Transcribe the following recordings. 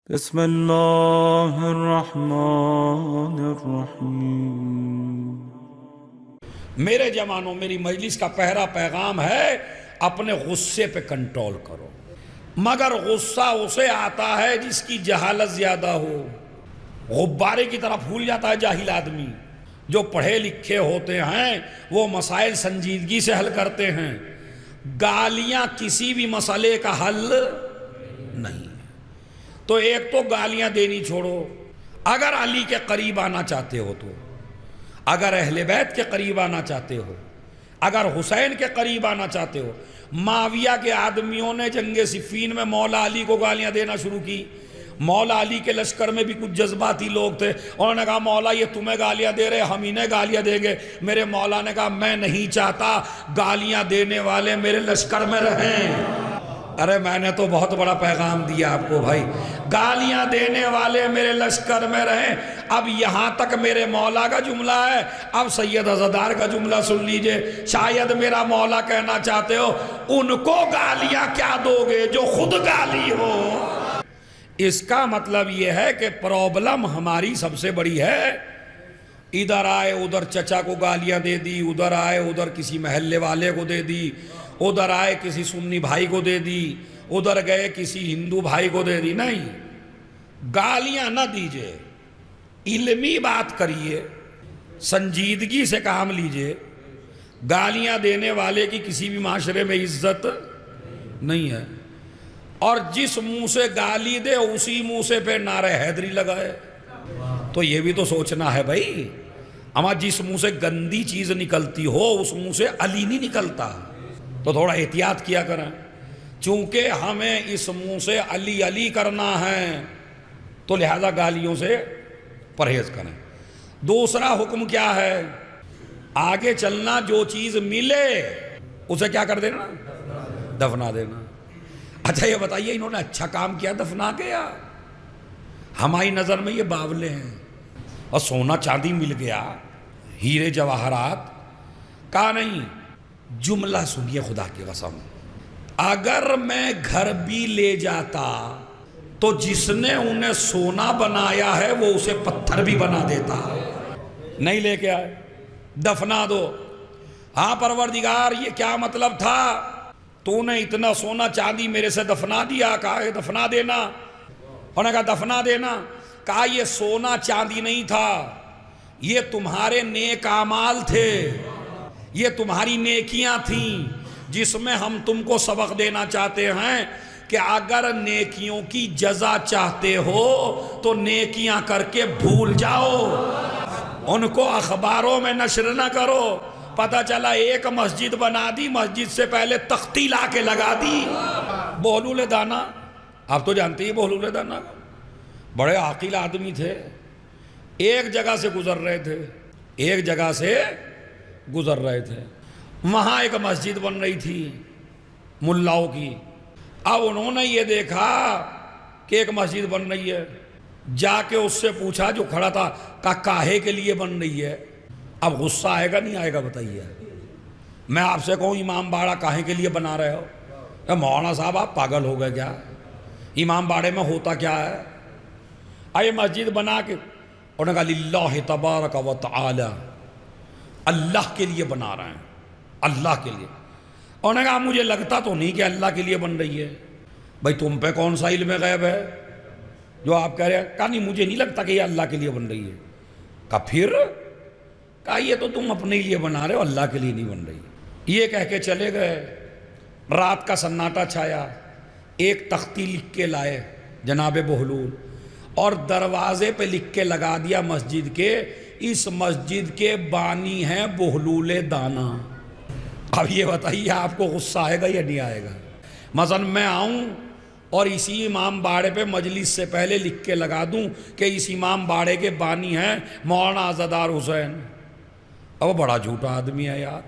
بسم اللہ الرحمن الرحیم۔ میرے جوانوں، میری مجلس کا پہلا پیغام ہے اپنے غصے پہ کنٹرول کرو، مگر غصہ اسے آتا ہے جس کی جہالت زیادہ ہو۔ غبارے کی طرح پھول جاتا ہے جاہل آدمی۔ جو پڑھے لکھے ہوتے ہیں وہ مسائل سنجیدگی سے حل کرتے ہیں۔ گالیاں کسی بھی مسئلے کا حل نہیں۔ تو ایک تو گالیاں دینی چھوڑو۔ اگر علی کے قریب آنا چاہتے ہو تو، اگر اہل بیت کے قریب آنا چاہتے ہو، اگر حسین کے قریب آنا چاہتے ہو، معاویہ کے آدمیوں نے جنگ صفین میں مولا علی کو گالیاں دینا شروع کی۔ مولا علی کے لشکر میں بھی کچھ جذباتی لوگ تھے، انہوں نے کہا مولا یہ تمہیں گالیاں دے رہے، ہم انہیں گالیاں دیں گے۔ میرے مولا نے کہا میں نہیں چاہتا گالیاں دینے والے میرے لشکر میں رہیں۔ ارے میں نے تو بہت بڑا پیغام دیا آپ کو بھائی، گالیاں دینے والے میرے لشکر میں رہیں۔ اب یہاں تک میرے مولا کا جملہ ہے، اب سید عزادار کا جملہ سن لیجئے۔ شاید میرا مولا کہنا چاہتے ہو ان کو گالیاں کیا دو گے جو خود گالی ہو۔ اس کا مطلب یہ ہے کہ پرابلم ہماری سب سے بڑی ہے۔ ادھر آئے ادھر چچا کو گالیاں دے دی، ادھر آئے ادھر کسی محلے والے کو دے دی، ادھر آئے کسی سنی بھائی کو دے دی، ادھر گئے کسی ہندو بھائی کو دے دی۔ نہیں، گالیاں نہ دیجئے، علمی بات کریے، سنجیدگی سے کام لیجئے۔ گالیاں دینے والے کی کسی بھی معاشرے میں عزت نہیں ہے، اور جس منہ سے گالی دے اسی منہ سے پہ نعرہ حیدری لگائے۔ تو یہ بھی تو سوچنا ہے بھائی، اما جس منہ سے گندی چیز نکلتی ہو اس منہ سے علی نہیں نکلتا، تو تھوڑا احتیاط کیا کریں۔ چونکہ ہمیں اس منہ سے علی علی کرنا ہے تو لہذا گالیوں سے پرہیز کریں۔ دوسرا حکم کیا ہے؟ آگے چلنا، جو چیز ملے اسے کیا کر دینا؟ دفنا دینا۔ اچھا یہ بتائیے انہوں نے اچھا کام کیا دفنا کے، یا ہماری نظر میں یہ باولے ہیں؟ اور سونا چاندی مل گیا، ہیرے جواہرات، کہا نہیں۔ جملہ سنیے خدا کی قسم، اگر میں گھر بھی لے جاتا تو جس نے انہیں سونا بنایا ہے وہ اسے پتھر بھی بنا دیتا۔ نہیں لے کے آئے، دفنا دو۔ ہاں پروردگار یہ کیا مطلب تھا؟ تو نے اتنا سونا چاندی میرے سے دفنا دیا، کہا یہ دفنا دینا۔ انہوں نے کہا دفنا دینا، کہا یہ سونا چاندی نہیں تھا، یہ تمہارے نیک اعمال تھے، یہ تمہاری نیکیاں تھیں، جس میں ہم تم کو سبق دینا چاہتے ہیں کہ اگر نیکیوں کی جزا چاہتے ہو تو نیکیاں کر کے بھول جاؤ، ان کو اخباروں میں نشر نہ کرو۔ پتہ چلا ایک مسجد بنا دی، مسجد سے پہلے تختی لا کے لگا دی۔ بہلول دانا، آپ تو جانتے ہی بہلول دانا، بڑے عاقل آدمی تھے۔ ایک جگہ سے گزر رہے تھے، ایک جگہ سے گزر رہے تھے، وہاں ایک مسجد بن رہی تھی ملاؤں کی۔ اب انہوں نے یہ دیکھا کہ ایک مسجد بن رہی ہے، جا کے اس سے پوچھا جو کھڑا تھا، کہا کاہے کے لیے بن رہی ہے؟ اب غصہ آئے گا نہیں آئے گا بتائیے؟ میں آپ سے کہوں امام باڑہ کاہے کے لیے بنا رہے ہو؟ مولانا صاحب آپ پاگل ہو گئے کیا؟ امام باڑے میں ہوتا کیا ہے؟ آئے مسجد بنا کے انہوں نے کہا للہ تبارک و تعالی، اللہ کے لیے بنا رہے ہیں، اللہ کے لیے۔ انہوں نے کہا مجھے لگتا تو نہیں کہ اللہ کے لیے بن رہی ہے۔ بھائی تم پہ کون سا علم غیب ہے جو آپ کہہ رہے ہیں؟ کہا نہیں مجھے نہیں لگتا کہ یہ اللہ کے لیے بن رہی ہے۔ کہا پھر؟ کہا یہ تو تم اپنے لیے بنا رہے ہو، اللہ کے لیے نہیں بن رہی۔ یہ کہہ کے چلے گئے۔ رات کا سناٹا چھایا، ایک تختی لکھ کے لائے جناب بہلول، اور دروازے پہ لکھ کے لگا دیا مسجد کے، اس مسجد کے بانی ہیں بہلول دانا۔ اب یہ بتائیے آپ کو غصہ آئے گا یا نہیں آئے گا؟ مثلا میں آؤں اور اسی امام باڑے پہ مجلس سے پہلے لکھ کے لگا دوں کہ اس امام باڑے کے بانی ہیں مولانا عزادار حسین۔ اب بڑا جھوٹا آدمی ہے یار،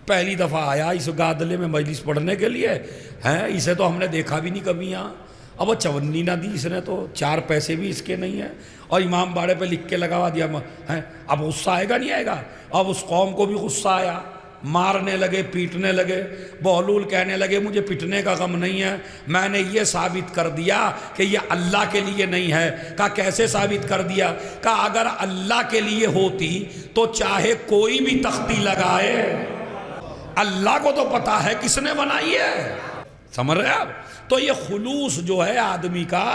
پہلی دفعہ آیا اس گادلے میں مجلس پڑھنے کے لیے ہیں، اسے تو ہم نے دیکھا بھی نہیں کبھی یہاں۔ اب وہ چونی نہ دی اس نے، تو 4 پیسے بھی اس کے نہیں ہیں، اور امام باڑے پہ لکھ کے لگوا دیا ہے۔ اب غصہ آئے گا نہیں آئے گا؟ اب اس قوم کو بھی غصہ آیا، مارنے لگے، پیٹنے لگے۔ بہلول کہنے لگے مجھے پٹنے کا غم نہیں ہے، میں نے یہ ثابت کر دیا کہ یہ اللہ کے لیے نہیں ہے۔ کہا کیسے ثابت کر دیا؟ کہا اگر اللہ کے لیے ہوتی تو چاہے کوئی بھی تختی لگائے، اللہ کو تو پتا ہے کس نے بنائی ہے۔ سمجھ رہے آپ؟ تو یہ خلوص جو ہے آدمی کا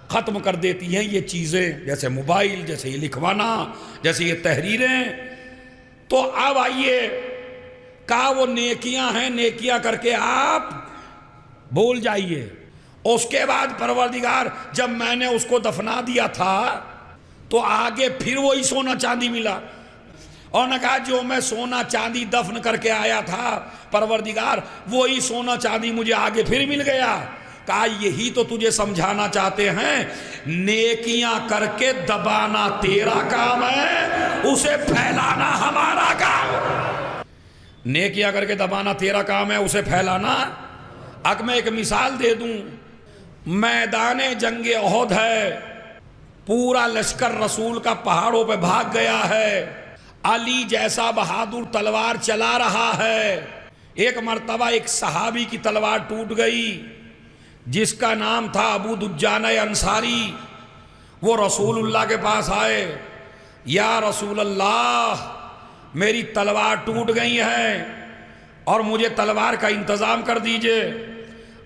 ختم کر دیتی ہیں یہ چیزیں، جیسے موبائل، جیسے یہ لکھوانا، جیسے یہ تحریریں۔ تو اب آئیے، کہا وہ نیکیاں ہیں، نیکیاں کر کے آپ بھول جائیے۔ اس کے بعد پروردگار جب میں نے اس کو دفنا دیا تھا تو آگے پھر وہی سونا چاندی ملا، اور نے کہا جو میں سونا چاندی دفن کر کے آیا تھا پروردگار وہی سونا چاندی مجھے آگے پھر مل گیا۔ کہا یہی تو تجھے سمجھانا چاہتے ہیں، نیکیاں کر کے دبانا تیرا کام ہے، اسے پھیلانا ہمارا کام۔ نیکیاں کر کے دبانا تیرا کام ہے، اسے پھیلانا۔ اب میں ایک مثال دے دوں، میدان جنگ احد ہے، پورا لشکر رسول کا پہاڑوں پہ بھاگ گیا ہے، علی جیسا بہادر تلوار چلا رہا ہے۔ ایک مرتبہ ایک صحابی کی تلوار ٹوٹ گئی جس کا نام تھا ابو دجانہ انصاری۔ وہ رسول اللہ کے پاس آئے، یا رسول اللہ میری تلوار ٹوٹ گئی ہے اور مجھے تلوار کا انتظام کر دیجئے۔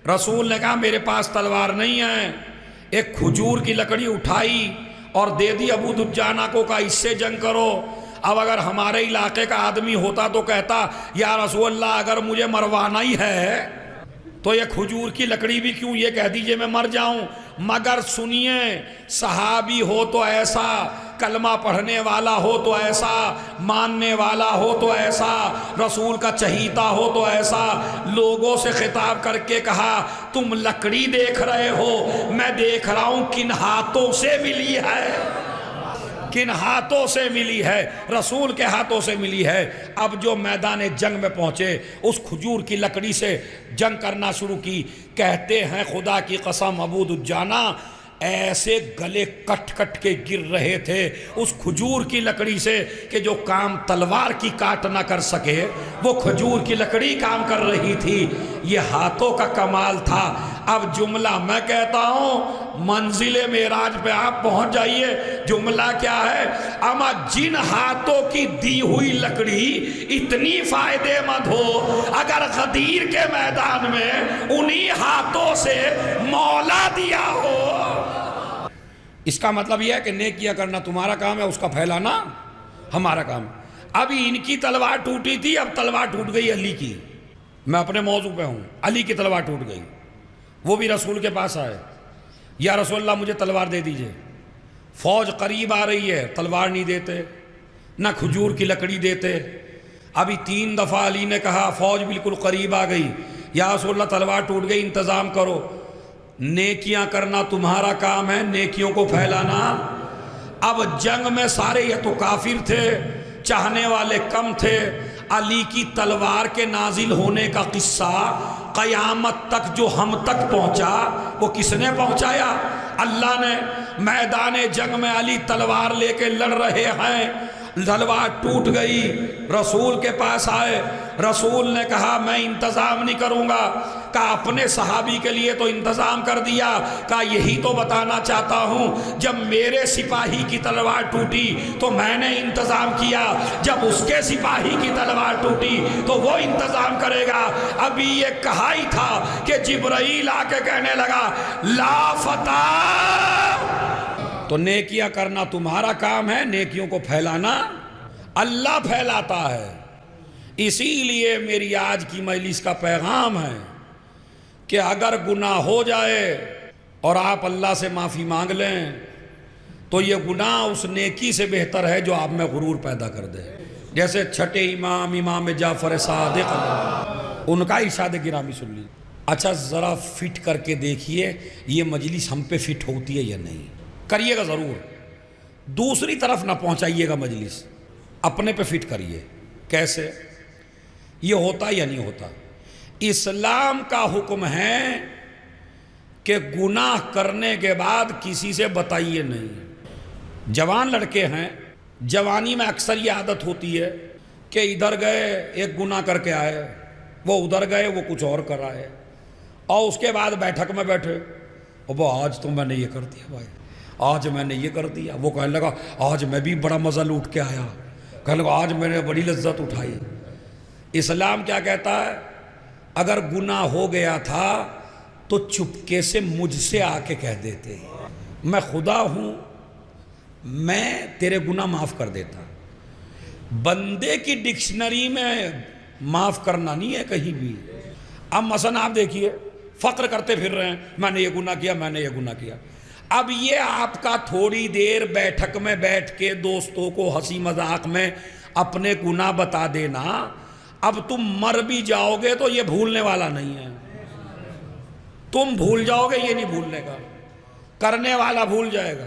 رسول نے کہا میرے پاس تلوار نہیں ہے۔ ایک کھجور کی لکڑی اٹھائی اور دے دی ابو دجانہ کو، کہا اس سے جنگ کرو۔ اب اگر ہمارے علاقے کا آدمی ہوتا تو کہتا یا رسول اللہ اگر مجھے مروانا ہی ہے تو یہ کھجور کی لکڑی بھی کیوں، یہ کہہ دیجئے میں مر جاؤں۔ مگر سنیے، صحابی ہو تو ایسا، کلمہ پڑھنے والا ہو تو ایسا، ماننے والا ہو تو ایسا، رسول کا چہیتا ہو تو ایسا، لوگوں سے خطاب کر کے کہا تم لکڑی دیکھ رہے ہو، میں دیکھ رہا ہوں کن ہاتھوں سے ملی ہے، کن ہاتھوں سے ملی ہے، رسول کے ہاتھوں سے ملی ہے۔ اب جو میدان جنگ میں پہنچے اس کھجور کی لکڑی سے جنگ کرنا شروع کی۔ کہتے ہیں خدا کی قسم ابو دجانہ ایسے گلے کٹ کٹ کے گر رہے تھے اس کھجور کی لکڑی سے کہ جو کام تلوار کی کاٹ نہ کر سکے وہ کھجور کی لکڑی کام کر رہی تھی۔ یہ ہاتھوں کا کمال تھا۔ اب جملہ میں کہتا ہوں، منزل معراج پہ آپ پہنچ جائیے، جملہ کیا ہے؟ اما جن ہاتھوں کی دی ہوئی لکڑی اتنی فائدے مند ہو، اگر غدیر کے میدان میں انہی ہاتھوں سے مولا دیا ہو، اس کا مطلب یہ ہے کہ نیکیاں کرنا تمہارا کام ہے، اس کا پھیلانا ہمارا کام۔ ابھی ان کی تلوار ٹوٹی تھی، اب تلوار ٹوٹ گئی علی کی۔ میں اپنے موضوع پہ ہوں، علی کی تلوار ٹوٹ گئی، وہ بھی رسول کے پاس آئے، یا رسول اللہ مجھے تلوار دے دیجئے۔ فوج قریب آ رہی ہے، تلوار نہیں دیتے، نہ کھجور کی لکڑی دیتے۔ ابھی 3 دفعہ علی نے کہا، فوج بالکل قریب آ گئی، یا رسول اللہ تلوار ٹوٹ گئی، انتظام کرو۔ نیکیاں کرنا تمہارا کام ہے، نیکیوں کو پھیلانا۔ اب جنگ میں سارے یہ تو کافر تھے، چاہنے والے کم تھے۔ علی کی تلوار کے نازل ہونے کا قصہ قیامت تک جو ہم تک پہنچا وہ کس نے پہنچایا؟ اللہ نے۔ میدان جنگ میں علی تلوار لے کے لڑ رہے ہیں، تلوار ٹوٹ گئی، رسول کے پاس آئے، رسول نے کہا میں انتظام نہیں کروں گا۔ کہا اپنے صحابی کے لیے تو انتظام کر دیا، کہا یہی تو بتانا چاہتا ہوں، جب میرے سپاہی کی تلوار ٹوٹی تو میں نے انتظام کیا، جب اس کے سپاہی کی تلوار ٹوٹی تو وہ انتظام کرے گا۔ ابھی یہ کہا ہی تھا کہ جبرائیل آ کے کہنے لگا لا فتح۔ تو نیکیاں کرنا تمہارا کام ہے، نیکیوں کو پھیلانا اللہ پھیلاتا ہے۔ اسی لیے میری آج کی مجلس کا پیغام ہے کہ اگر گناہ ہو جائے اور آپ اللہ سے معافی مانگ لیں تو یہ گناہ اس نیکی سے بہتر ہے جو آپ میں غرور پیدا کر دے۔ جیسے چھٹے امام جعفر صادق ان کا ارشاد گرامی سن لی۔ اچھا ذرا فٹ کر کے دیکھیے یہ مجلس ہم پہ فٹ ہوتی ہے یا نہیں، کریے گا ضرور۔ دوسری طرف نہ پہنچائیے گا مجلس، اپنے پہ فٹ کریے۔ کیسے؟ یہ ہوتا یا نہیں ہوتا؟ اسلام کا حکم ہے کہ گناہ کرنے کے بعد کسی سے بتائیے نہیں۔ جوان لڑکے ہیں، جوانی میں اکثر یہ عادت ہوتی ہے کہ ادھر گئے ایک گناہ کر کے آئے، وہ ادھر گئے وہ کچھ اور کر آئے، اور اس کے بعد بیٹھک میں بیٹھے، وہ آج تو میں نے یہ کر دیا بھائی، آج میں نے یہ کر دیا۔ وہ کہنے لگا آج میں بھی بڑا مزہ لوٹ کے آیا، کہنے لگا آج میں نے بڑی لذت اٹھائی۔ اسلام کیا کہتا ہے؟ اگر گناہ ہو گیا تھا تو چپکے سے مجھ سے آ کے کہہ دیتے، میں خدا ہوں، میں تیرے گناہ معاف کر دیتا۔ بندے کی ڈکشنری میں معاف کرنا نہیں ہے کہیں بھی۔ اب مثلا آپ دیکھیے فخر کرتے پھر رہے ہیں میں نے یہ گناہ کیا، میں نے یہ گناہ کیا۔ اب یہ آپ کا تھوڑی دیر بیٹھک میں بیٹھ کے دوستوں کو ہنسی مذاق میں اپنے گناہ بتا دینا، اب تم مر بھی جاؤ گے تو یہ بھولنے والا نہیں ہے۔ تم بھول جاؤ گے، یہ نہیں بھولنے کا، کرنے والا بھول جائے گا۔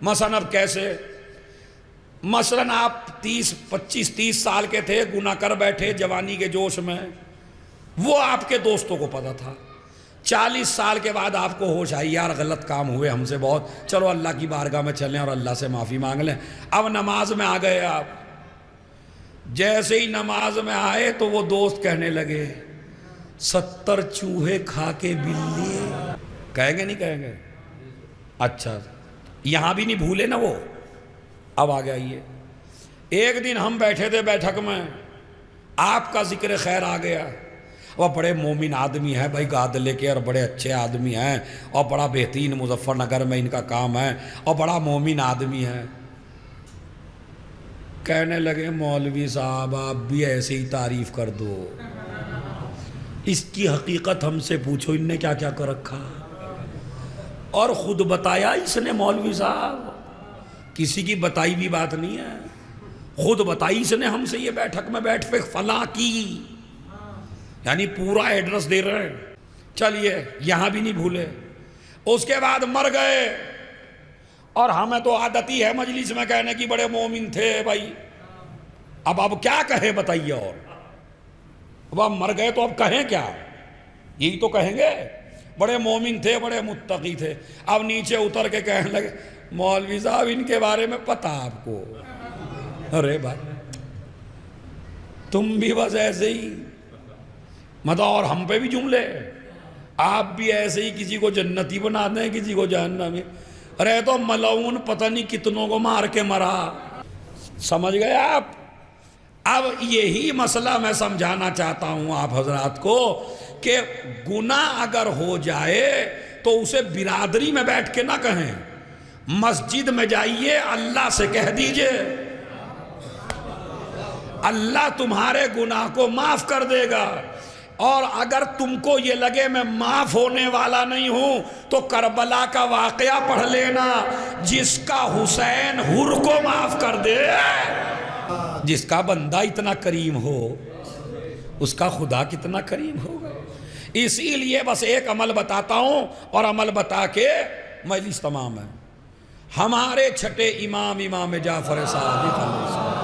مثلا اب کیسے؟ مثلا آپ 25-30 سال کے تھے، گناہ کر بیٹھے جوانی کے جوش میں، وہ آپ کے دوستوں کو پتہ تھا۔ 40 سال کے بعد آپ کو ہوش آئی یار غلط کام ہوئے ہم سے بہت، چلو اللہ کی بارگاہ میں چلیں اور اللہ سے معافی مانگ لیں۔ اب نماز میں آ گئے آپ، جیسے ہی نماز میں آئے تو وہ دوست کہنے لگے 70 چوہے کھا کے بلی، کہیں گے نہیں کہیں گے؟ اچھا یہاں بھی نہیں بھولے نا وہ۔ اب آ گیا یہ، ایک دن ہم بیٹھے تھے بیٹھک میں، آپ کا ذکر خیر آ گیا، وہ بڑے مومن آدمی ہیں بھائی گاد لے کے، اور بڑے اچھے آدمی ہیں، اور بڑا بہترین مظفر نگر میں ان کا کام ہے، اور بڑا مومن آدمی ہے۔ کہنے لگے مولوی صاحب آپ بھی ایسے ہی تعریف کر دو، اس کی حقیقت ہم سے پوچھو ان نے کیا کیا کر رکھا۔ اور خود بتایا اس نے، مولوی صاحب کسی کی بتائی بھی بات نہیں ہے، خود بتائی اس نے ہم سے، یہ بیٹھک میں بیٹھ پہ فلاں کی، یعنی پورا ایڈریس دے رہے ہیں۔ چلیے یہاں بھی نہیں بھولے، اس کے بعد مر گئے، اور ہمیں تو عادت ہی ہے مجلس میں کہنے کی بڑے مومن تھے بھائی۔ اب کیا کہیں بتائیے، اور اب مر گئے تو اب کہیں کیا؟ یہی تو کہیں گے بڑے مومن تھے، بڑے متقی تھے۔ اب نیچے اتر کے کہنے لگے مولوی صاحب ان کے بارے میں پتہ آپ کو؟ ارے بھائی تم بھی بس ایسے ہی مطلب، اور ہم پہ بھی جملے، آپ بھی ایسے ہی کسی کو جنتی بنا دیں کسی کو جہنمی۔ ارے تو ملعون پتہ نہیں کتنوں کو مار کے مرا، سمجھ گئے آپ؟ اب یہی مسئلہ میں سمجھانا چاہتا ہوں آپ حضرات کو کہ گناہ اگر ہو جائے تو اسے برادری میں بیٹھ کے نہ کہیں، مسجد میں جائیے اللہ سے کہہ دیجئے، اللہ تمہارے گناہ کو معاف کر دے گا۔ اور اگر تم کو یہ لگے میں معاف ہونے والا نہیں ہوں تو کربلا کا واقعہ پڑھ لینا، جس کا حسین حر کو معاف کر دے، جس کا بندہ اتنا کریم ہو اس کا خدا کتنا کریم ہوگا۔ اسی لیے بس ایک عمل بتاتا ہوں اور عمل بتا کے مجلس تمام ہے۔ ہمارے چھٹے امام جعفر صادق علیہ السلام،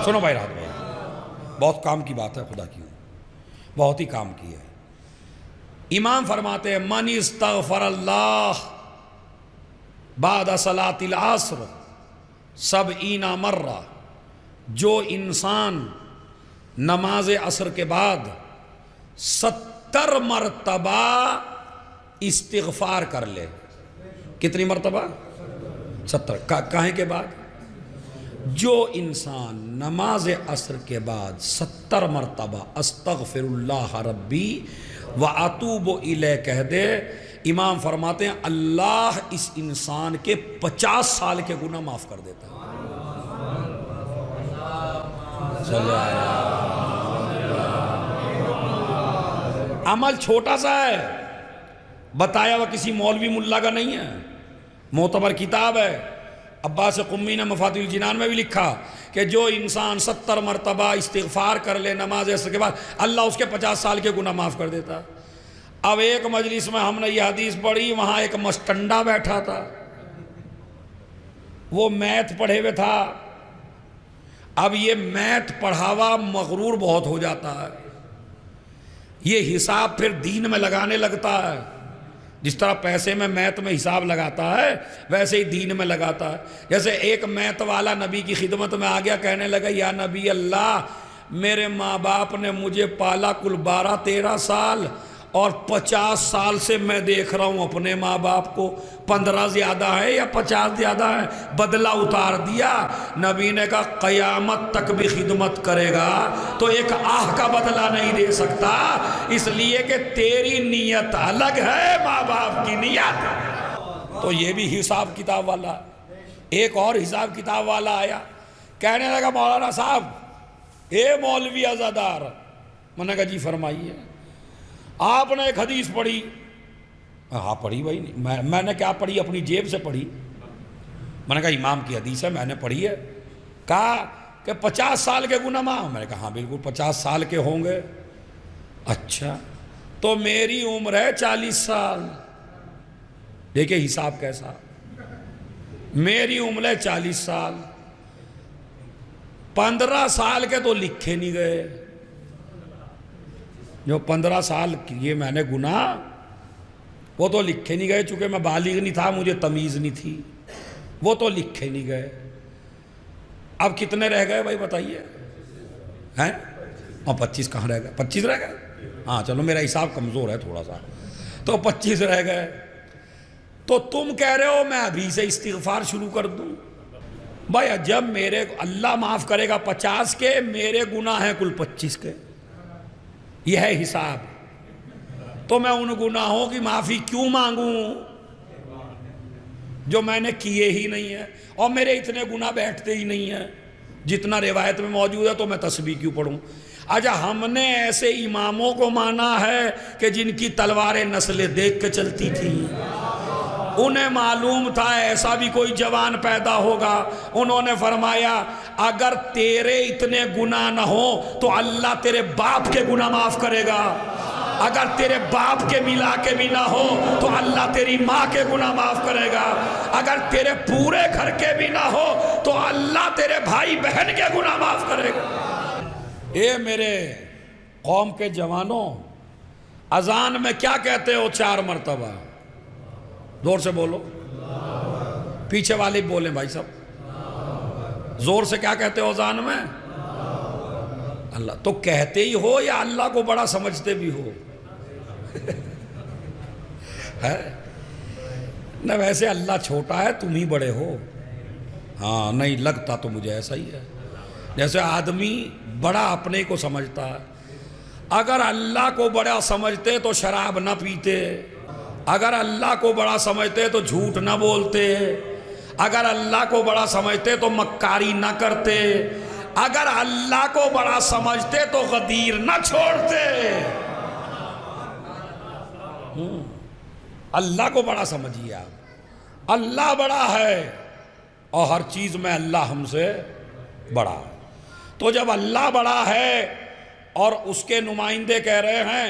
سنو بھائی رات بھائی، بہت کام کی بات ہے، خدا کی بہت ہی کام کی ہے۔ امام فرماتے ہیں من استغفر اللہ بعد صلاۃ العصر 70 مرہ، جو انسان نماز عصر کے بعد 70 مرتبہ استغفار کر لے۔ کتنی مرتبہ؟ 70۔ کہیں کے بعد؟ جو انسان نماز عصر کے بعد 70 مرتبہ استغفر اللہ ربی واتوب الیہ کہہ دے، امام فرماتے ہیں اللہ اس انسان کے 50 سال کے گناہ معاف کر دیتا ہے۔ عمل چھوٹا سا ہے، بتایا ہوا کسی مولوی ملا کا نہیں ہے، معتبر کتاب ہے۔ عباس قمی نے مفاتیح الجنان میں بھی لکھا کہ جو انسان 70 مرتبہ استغفار کر لے نماز عصر کے بعد، اللہ اس کے 50 سال کے گناہ معاف کر دیتا۔ اب ایک مجلس میں ہم نے یہ حدیث پڑھی، وہاں ایک مستنڈا بیٹھا تھا، وہ میتھ پڑھے ہوئے تھا۔ اب یہ میتھ پڑھاوا مغرور بہت ہو جاتا ہے، یہ حساب پھر دین میں لگانے لگتا ہے، جس طرح پیسے میں میت میں حساب لگاتا ہے ویسے ہی دین میں لگاتا ہے. جیسے ایک میت والا نبی کی خدمت میں آ گیا, کہنے لگا یا نبی اللہ, میرے ماں باپ نے مجھے پالا کل 12-13 سال اور 50 سال سے میں دیکھ رہا ہوں اپنے ماں باپ کو, 15 زیادہ ہے یا 50 زیادہ ہے؟ بدلہ اتار دیا. نبی نے کہا قیامت تک بھی خدمت کرے گا تو ایک آہ کا بدلہ نہیں دے سکتا, اس لیے کہ تیری نیت الگ ہے, ماں باپ کی نیت. تو یہ بھی حساب کتاب والا. ایک اور حساب کتاب والا آیا, کہنے لگا مولانا صاحب, اے مولوی عزادار, میں نے کہا جی فرمائیے. آپ نے ایک حدیث پڑھی. ہاں پڑھی بھائی. میں نے کیا پڑھی؟ اپنی جیب سے پڑھی. میں نے کہا امام کی حدیث ہے, میں نے پڑھی ہے. کہا کہ 50 سال کے گناہ معاف. میں نے کہا ہاں بالکل 50 سال کے ہوں گے. اچھا تو میری عمر ہے 40 سال. دیکھیں حساب کیسا. میری عمر ہے 40 سال, 15 سال کے تو لکھے نہیں گئے. جو 15 سال کیے میں نے گناہ وہ تو لکھے نہیں گئے, چونکہ میں بالغ نہیں تھا, مجھے تمیز نہیں تھی, وہ تو لکھے نہیں گئے. اب کتنے رہ گئے بھائی بتائیے ہیں؟ اور 25 کہاں رہ گئے؟ 25 رہ گئے. ہاں چلو میرا حساب کمزور ہے تھوڑا سا, تو 25 رہ گئے. تو تم کہہ رہے ہو میں ابھی سے استغفار شروع کر دوں؟ بھائی جب میرے اللہ معاف کرے گا 50 کے, میرے گناہ ہیں کل 25 کے, یہ ہے حساب. تو میں ان گناہوں کی معافی کیوں مانگوں جو میں نے کیے ہی نہیں ہیں, اور میرے اتنے گناہ بیٹھتے ہی نہیں ہیں جتنا روایت میں موجود ہے, تو میں تسبیح کیوں پڑھوں؟ اچھا ہم نے ایسے اماموں کو مانا ہے کہ جن کی تلواریں نسلیں دیکھ کے چلتی تھیں, انہیں معلوم تھا ایسا بھی کوئی جوان پیدا ہوگا. انہوں نے فرمایا اگر تیرے اتنے گناہ نہ ہو تو اللہ تیرے باپ کے گناہ معاف کرے گا, اگر تیرے باپ کے ملا کے بھی نہ ہو تو اللہ تیری ماں کے گناہ معاف کرے گا, اگر تیرے پورے گھر کے بھی نہ ہو تو اللہ تیرے بھائی بہن کے گناہ معاف کرے گا. اے میرے قوم کے جوانوں, اذان میں کیا کہتے ہو 4 مرتبہ؟ زور سے بولو, پیچھے والے بولیں بھائی صاحب, زور سے کیا کہتے ہو اذان میں؟ اللہ. تو کہتے ہی ہو یا اللہ کو بڑا سمجھتے بھی ہو؟ نہ ویسے اللہ چھوٹا ہے, تم ہی بڑے ہو. ہاں نہیں لگتا تو مجھے ایسا ہی ہے. جیسے آدمی بڑا اپنے کو سمجھتا ہے. اگر اللہ کو بڑا سمجھتے تو شراب نہ پیتے, اگر اللہ کو بڑا سمجھتے تو جھوٹ نہ بولتے, اگر اللہ کو بڑا سمجھتے تو مکاری نہ کرتے, اگر اللہ کو بڑا سمجھتے تو غدیر نہ چھوڑتے. اللہ کو بڑا سمجھیے آپ, اللہ بڑا ہے اور ہر چیز میں اللہ ہم سے بڑا ہے. تو جب اللہ بڑا ہے اور اس کے نمائندے کہہ رہے ہیں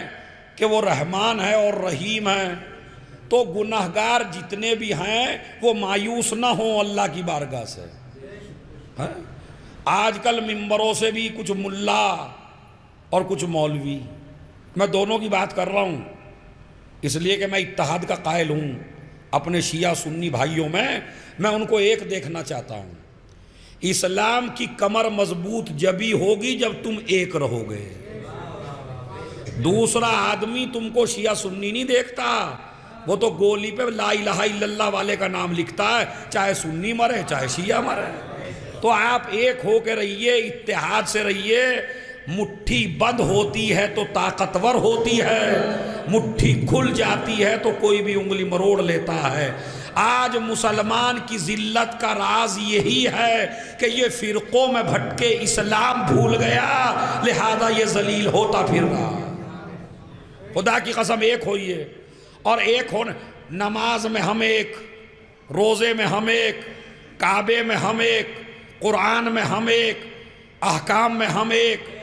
کہ وہ رحمان ہے اور رحیم ہے, تو گناہگار جتنے بھی ہیں وہ مایوس نہ ہوں اللہ کی بارگاہ سے. آج کل ممبروں سے بھی کچھ ملا اور کچھ مولوی, میں دونوں کی بات کر رہا ہوں اس لیے کہ میں اتحاد کا قائل ہوں اپنے شیعہ سنی بھائیوں میں ان کو ایک دیکھنا چاہتا ہوں. اسلام کی کمر مضبوط جبھی ہوگی جب تم ایک رہو گے. دوسرا آدمی تم کو شیعہ سنی نہیں دیکھتا, وہ تو گولی پہ لا الہ الا اللہ والے کا نام لکھتا ہے, چاہے سنی مرے چاہے شیعہ مرے. تو آپ ایک ہو کے رہیے, اتحاد سے رہیے. مٹھی بند ہوتی ہے تو طاقتور ہوتی ہے, مٹھی کھل جاتی ہے تو کوئی بھی انگلی مروڑ لیتا ہے. آج مسلمان کی ذلت کا راز یہی ہے کہ یہ فرقوں میں بھٹکے اسلام بھول گیا, لہذا یہ ذلیل ہوتا پھر رہا. خدا کی قسم ایک ہوئیے, اور ایک ہونا. نماز میں ہم ایک, روزے میں ہم ایک, کعبے میں ہم ایک, قرآن میں ہم ایک, احکام میں ہم ایک,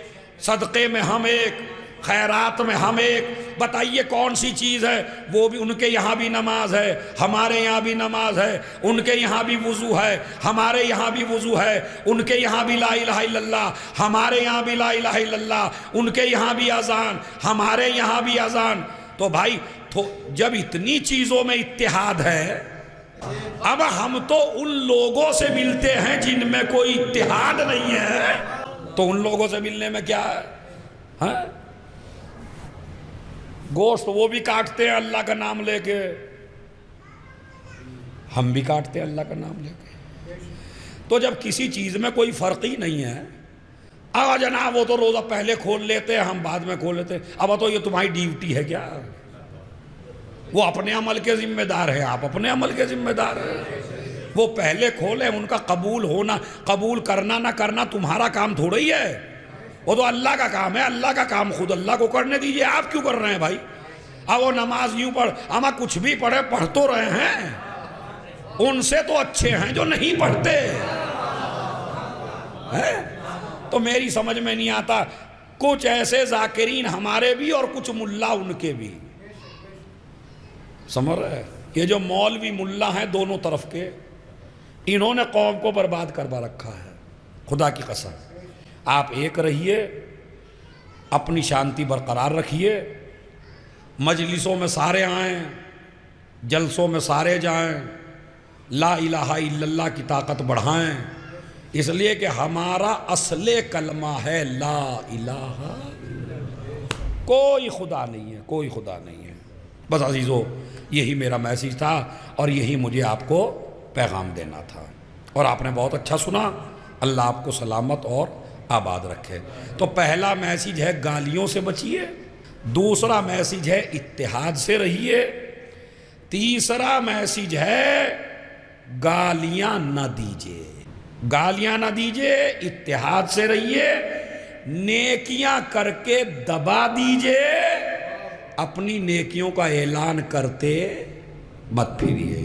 صدقے میں ہم ایک, خیرات میں ہم ایک. بتائیے کون سی چیز ہے؟ وہ بھی ان کے یہاں بھی نماز ہے, ہمارے یہاں بھی نماز ہے, ان کے یہاں بھی وضو ہے, ہمارے یہاں بھی وضو ہے, ان کے یہاں بھی لا الہ الا اللہ, ہمارے یہاں بھی لا الہ الا اللہ, ان کے یہاں بھی اذان, ہمارے یہاں بھی اذان. تو بھائی تو جب اتنی چیزوں میں اتحاد ہے، اب ہم تو ان لوگوں سے ملتے ہیں جن میں کوئی اتحاد نہیں ہے، تو ان لوگوں سے ملنے میں کیا ہے؟ ہاں؟ گوشت وہ بھی کاٹتے ہیں اللہ کا نام لے کے، ہم بھی کاٹتے ہیں اللہ کا نام لے کے۔ تو جب کسی چیز میں کوئی فرق ہی نہیں ہے، اب جناب وہ تو روزہ پہلے کھول لیتے ہیں، ہم بعد میں کھول لیتے ہیں، اب تو یہ تمہاری ڈیوٹی ہے کیا؟ وہ اپنے عمل کے ذمہ دار ہیں، آپ اپنے عمل کے ذمہ دار ہیں۔ وہ پہلے کھولے، ان کا قبول ہونا، قبول کرنا نہ کرنا تمہارا کام تھوڑا ہی ہے، وہ تو اللہ کا کام ہے۔ اللہ کا کام خود اللہ کو کرنے دیجئے، آپ کیوں کر رہے ہیں بھائی؟ اب وہ نماز یوں پڑھ، اما کچھ بھی پڑھے، پڑھ تو رہے ہیں، ان سے تو اچھے ہیں جو نہیں پڑھتے ہیں۔ تو میری سمجھ میں نہیں آتا، کچھ ایسے ذاکرین ہمارے بھی اور کچھ ملا ان کے بھی، سمجھ رہے؟ یہ جو مولوی ملا ہیں دونوں طرف کے، انہوں نے قوم کو برباد کروا رکھا ہے، خدا کی قسم۔ آپ ایک رہیے، اپنی شانتی برقرار رکھیے، مجلسوں میں سارے آئیں، جلسوں میں سارے جائیں، لا الہ الا اللہ کی طاقت بڑھائیں، اس لیے کہ ہمارا اصل کلمہ ہے لا الہ، کوئی خدا نہیں ہے، کوئی خدا نہیں ہے۔ بس عزیزو، یہی میرا میسیج تھا اور یہی مجھے آپ کو پیغام دینا تھا، اور آپ نے بہت اچھا سنا۔ اللہ آپ کو سلامت اور آباد رکھے۔ تو پہلا میسیج ہے گالیوں سے بچیے، دوسرا میسیج ہے اتحاد سے رہیے، تیسرا میسیج ہے گالیاں نہ دیجیے، گالیاں نہ دیجیے، اتحاد سے رہیے، نیکیاں کر کے دبا دیجیے، اپنی نیکیوں کا اعلان کرتے مت پھریے۔